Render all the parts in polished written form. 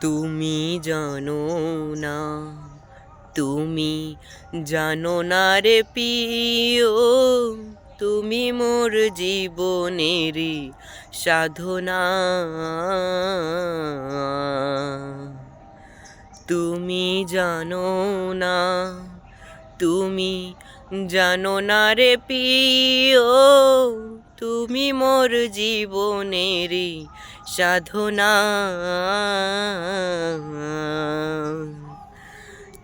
তুমি জানো না, তুমি জানো না রে প্রিয়, তুমি মোর জীবনেরই সাধনা। তুমি জানো না, তুমি জানো না রে প্রিয়, তুমি মোর জীবনেরই সাধনা।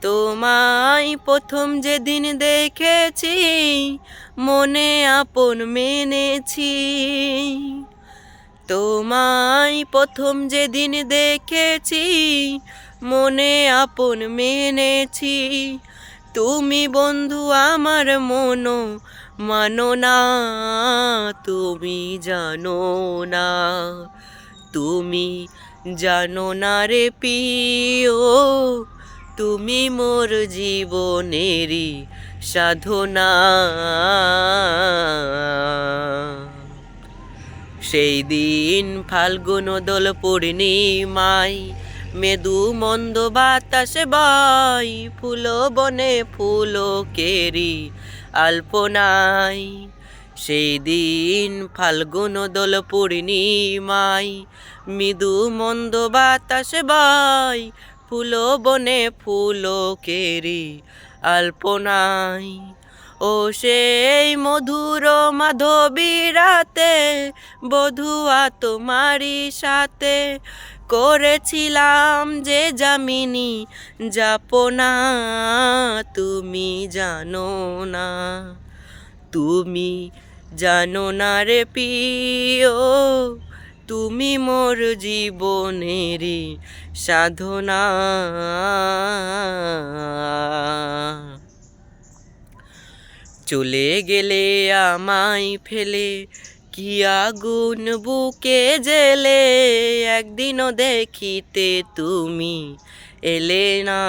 তোমায় প্রথম যেদিন দেখেছি, মনে আপন মেনেছি। তোমায় প্রথম যেদিন দেখেছি, মনে আপন মেনেছি। তুমি বন্ধু আমার মনো মানো না, তুমি জানো না, তুমি জানো না রে প্রিয়, তুমি মোর জীবনেরই সাধনা। সেই দিন ফাল্গুন দোল পূর্ণিমায়, মেদু মন্দ বাতাসে বয়, ফুল বনে ফুলকেরি আলপনায়। সেই দিন ফাল্গুন দোল পূর্ণিমায়, মৃদু মন্দ বাতাসে বয়, ফুল বনে ফুলকেরি আলপনায়। ও সেই মধুর মাধবী রাতে, বধুয়া তোমারই সাথে, করেছিলাম যে যামিনী যাপনা। তুমি জানো না, তুমি জানো না রে প্রিয়, তুমি মোর জীবনেরই সাধনা। চলে গেলে আমায় ফেলে, কি আগুন বুকে জেলে, একদিনও দেখিতে তুমি এলে না।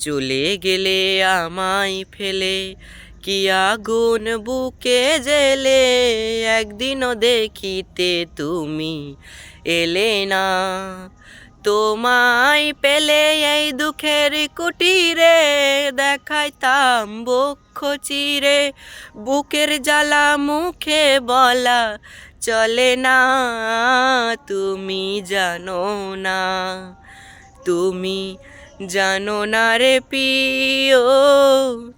চলে গেলে আমায় ফেলে, কি আগুন বুকে জেলে, একদিনও দেখিতে তুমি এলে না। তোমায় পেলে এই দুঃখের কুটিরে, দেখাইতাম বক্ষ চিরে, বুকের জ্বালা মুখে বলা চলে না। তুমি জানো না, তুমি জানো না রে প্রিয়,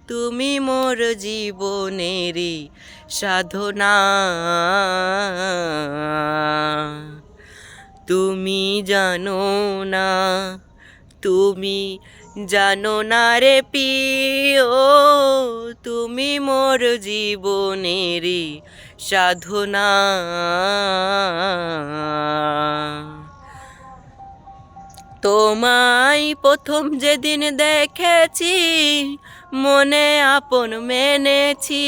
তুমি মোর জীবনেরই সাধনা। তুমি জানো না, তুমি জানো না রে প্রিয়, তুমি মোর জীবনেরই সাধনা। তোমায় প্রথম যেদিন দেখেছি, মনে আপন মেনেছি।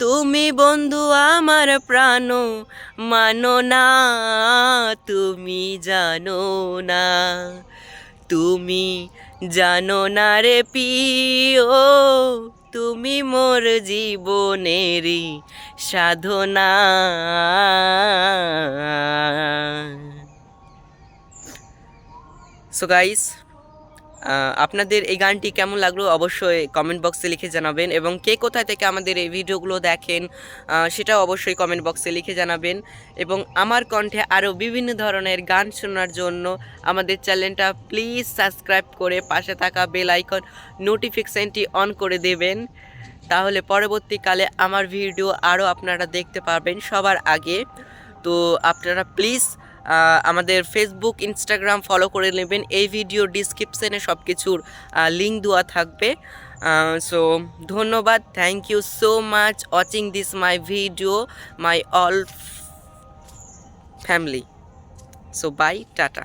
তুমি বন্ধু আমার প্রাণ মানো না, তুমি জানো না, তুমি জানো না রে প্রিয়, তুমি মোর জীবনেরই সাধনা। সো গাইস, আপনাদের এই গানটি কেমন লাগলো অবশ্যই কমেন্ট বক্সে লিখে জানাবেন, এবং কে কোথায় থেকে আমাদের এই ভিডিওগুলো দেখেন সেটাও অবশ্যই কমেন্ট বক্সে লিখে জানাবেন। এবং আমার কণ্ঠে আরও বিভিন্ন ধরনের গান শোনার জন্য আমাদের চ্যানেলটা প্লিজ সাবস্ক্রাইব করে পাশে থাকা বেল আইকন নোটিফিকেশনটি অন করে দেবেন, তাহলে পরবর্তীকালে আমার ভিডিও আরও আপনারা দেখতে পারবেন সবার আগে। তো আপনারা প্লিজ আমাদের ফেসবুক ইনস্টাগ্রাম ফলো করে নেবেন, এই ভিডিও ডিসক্রিপশানে সব কিছুর লিঙ্ক দেওয়া থাকবে। সো ধন্যবাদ, thank you so much watching this my video, my all family. So bye, tata.